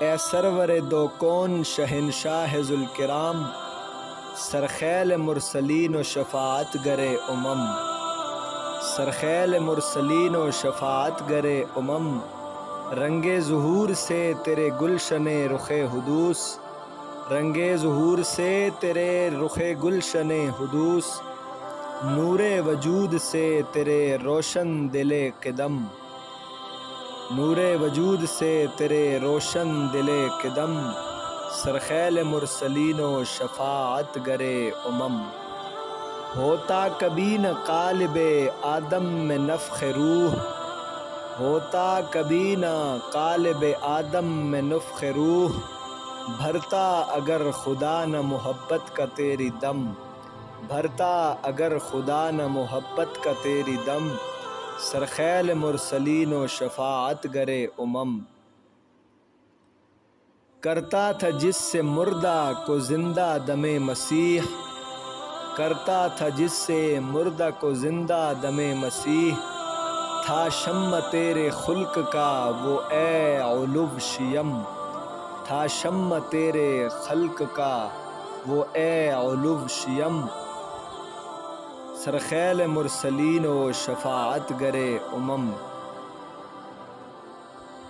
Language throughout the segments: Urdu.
اے سرور دو کون شہنشاہ ذوالکرام، سرخیل مرسلین و شفاعت گرے امم، سرخیل مرسلین و شفاعت گرے امم، رنگ ظہور سے تیرے گلشن رخ حدوث، رنگ ظہور سے تیرے رخ گلشن حدوث، نور وجود سے تیرے روشن دل قدم، نور وجود سے تیرے روشن دل قدم، سرخیل مرسلین و شفاعت گرے امم۔ ہوتا کبھی نہ قالب آدم میں نفخ روح، ہوتا کبھی نہ قالب آدم میں نفخ روح، بھرتا اگر خدا نہ محبت کا تیری دم، بھرتا اگر خدا نہ محبت کا تیری دم، سرخیل مرسلین و شفاعت گرے امم۔ کرتا تھا جس سے مردہ کو زندہ دم مسیح، کرتا تھا جس سے مردہ کو زندہ دم مسیح، تھا شمع تیرے خلق کا وہ اے علو شیم، تھا شمع تیرے خلق کا وہ اے علو شیم، سرخیل مرسلین و شفاعت گرے امم۔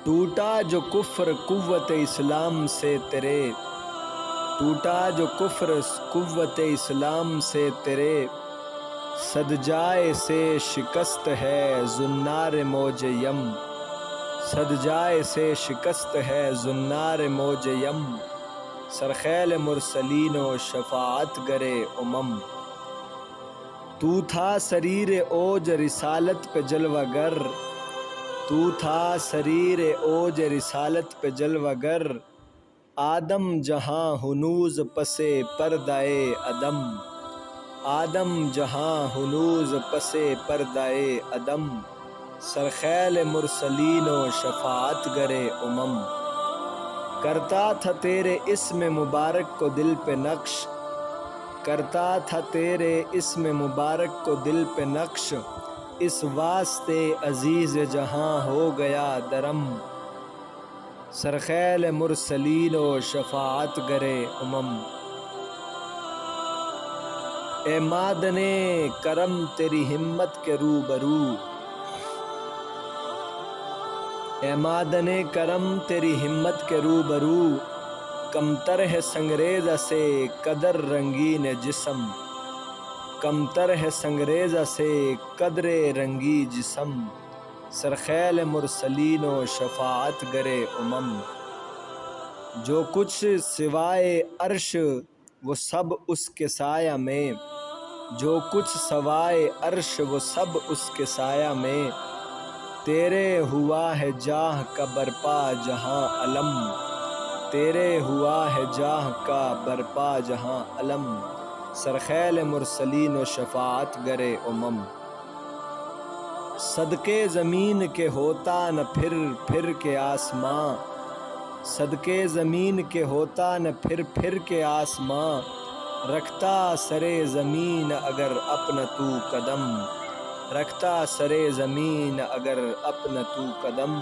ٹوٹا جو کفر قوت اسلام سے تیرے، ٹوٹا جو کفر قوت اسلام سے تیرے، سدجائے سے شکست ہے زنار موج یم، سدجائے سے شکست ہے زنار موج یم، سرخیل مرسلین و شفاعت گرے امم۔ تو تھا سریر اوج رسالت پہ جلوہ گر، تو تھا سریر اوج رسالت پہ جلوہ گر، آدم جہاں ہنوز پس پردہ عدم، آدم جہاں ہنوز پس پردہ عدم، سرخیل مرسلین و شفاعت گرے امم۔ کرتا تھا تیرے اسم مبارک کو دل پہ نقش، کرتا تھا تیرے اسم مبارک کو دل پہ نقش، اس واسطے عزیز جہاں ہو گیا درم، سرخیل مرسلین و شفاعت گرے امم۔ اے معدن کرم تیری ہمت کے روبرو، اے معدن کرم تیری ہمت کے روبرو، کمتر ہے سنگریزہ سے قدر رنگین جسم، کمتر ہے سنگریزہ سے قدر رنگی جسم، سرخیل مرسلین و شفاعت گرے امم۔ جو کچھ سوائے عرش وہ سب اس کے سایہ میں، جو کچھ سوائے عرش وہ سب اس کے سایہ میں، تیرے ہوا ہے جاہ کا برپا جہاں علم، تیرے ہوا ہے جاہ کا برپا جہاں علم، سرخیل مرسلین و شفاعت گرے امم۔ صدقے زمین کے ہوتا نہ پھر کے آسماں، صدقے زمین کے ہوتا نہ پھر کے آسماں، رکھتا سرے زمین اگر اپنا تو قدم، رکھتا سرے زمین اگر اپنا تو قدم،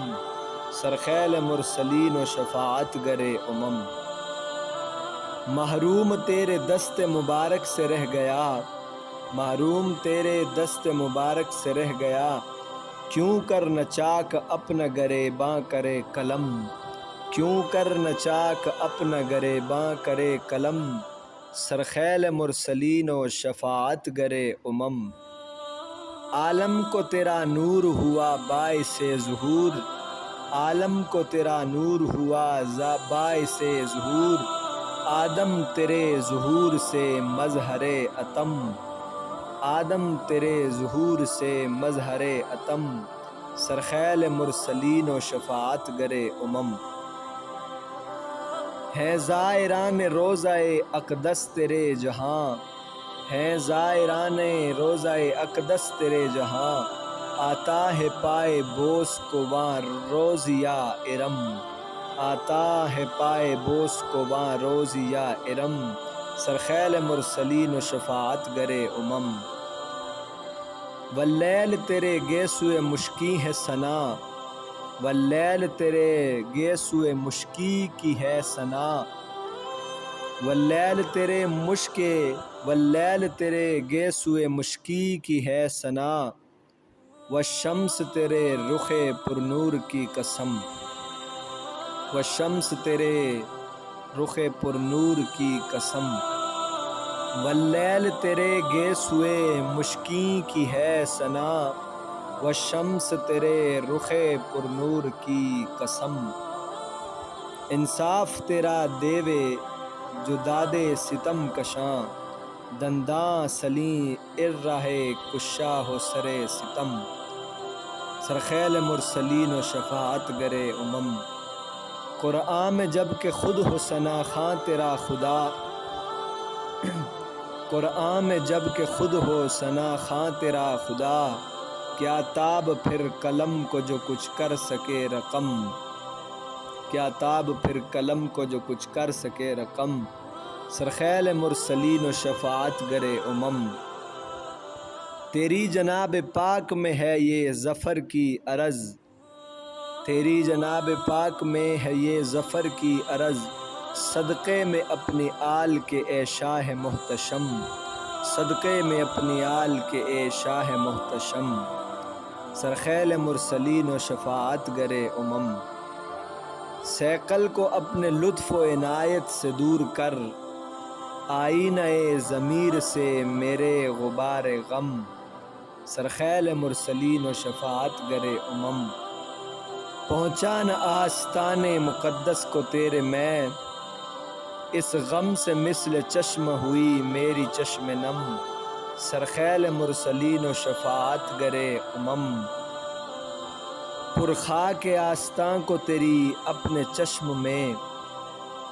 سرخیل مرسلین و شفاعت گرے امم۔ محروم تیرے دست مبارک سے رہ گیا، محروم تیرے دست مبارک سے رہ گیا، کیوں کر نہ چاک اپنا گریباں کرے قلم، کیوں کر نہ چاک اپنا گریباں کرے قلم، سرخیل مرسلین و شفاعت گرے امم۔ عالم کو تیرا نور ہوا باعث ظہور، عالم کو تیرا نور ہوا باعث ظہور، آدم تیرے ظہور سے مظہر عتم، آدم تیرے ظہور سے مظہر عتم، سرخیل مرسلین و شفاعت گرے امم۔ ہیں زائران روضہ اقدس تیرے جہاں، ہیں زائران روضہ اقدس تیرے جہاں، آتا ہے پائے بوس کو وہاں روز یا ارم، آتا ہے پائے بوس کو وہاں روز یا ارم، سرخیل مرسلین و شفاعت گرے امم۔ واللیل تیرے گیسوئے مشکی ہے ثنا، واللیل تیرے گیسوئے مشکی کی ہے ثنا، واللیل تیرے واللیل تیرے گیسوئے مشکی کی ہے ثنا، والشمس تیرے رخ پر نور کی قسم، والشمس تیرے رخ پر نور کی قسم، واللیل تیرے گیسوئے مشکی کی ہے ثنا، والشمس تیرے رخ پر نور کی قسم، انصاف تیرا دیوے جو دادے ستم کشاں، دنداں سلیں ارراہ کشا ہو سرے ستم، سرخیل مرسلین و شفاعت گرے امم، قرآن میں جب کہ خود ہو ثنا خاں تیرا خدا، قرآن میں جب کہ خود ہو ثنا خاں تیرا خدا، کیا تاب پھر قلم کو جو کچھ کر سکے رقم، کیا تاب پھر قلم کو جو کچھ کر سکے رقم، سرخیل مرسلین و شفاعت گرے امم، تیری جناب پاک میں ہے یہ ظفر کی عرض، تیری جناب پاک میں ہے یہ ظفر کی عرض، صدقے میں اپنی آل کے اے شاہ محتشم، صدقے میں اپنی آل کے اے شاہ محتشم، سرخیل مرسلین و شفاعت گرے امم، سیقل کو اپنے لطف و عنایت سے دور کر، آئینہ ضمیر سے میرے غبار غم، سرخیل مرسلین و شفاعت گرے امم، پہنچا نہ آستان مقدس کو تیرے میں، اس غم سے مثل چشم ہوئی میری چشم نم، سرخیل مرسلین و شفاعت گرے امم، پرخاک آستاں کو تیری اپنے چشم میں،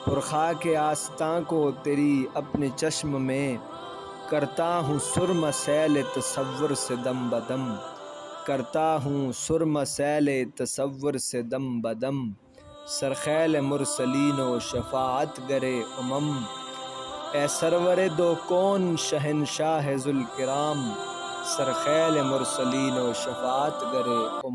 پرخاک آستاں کو تیری اپنے چشم میں، کرتا ہوں سرمہ سیل تصور سے دم بدم، کرتا ہوں سرمہ سیل تصور سے دم بدم، سرخیل مرسلین و شفاعت گرے امم، اے سرور دو کون شہنشاہ ذوالکرام، سرخیل مرسلین و شفاعت گرے امم۔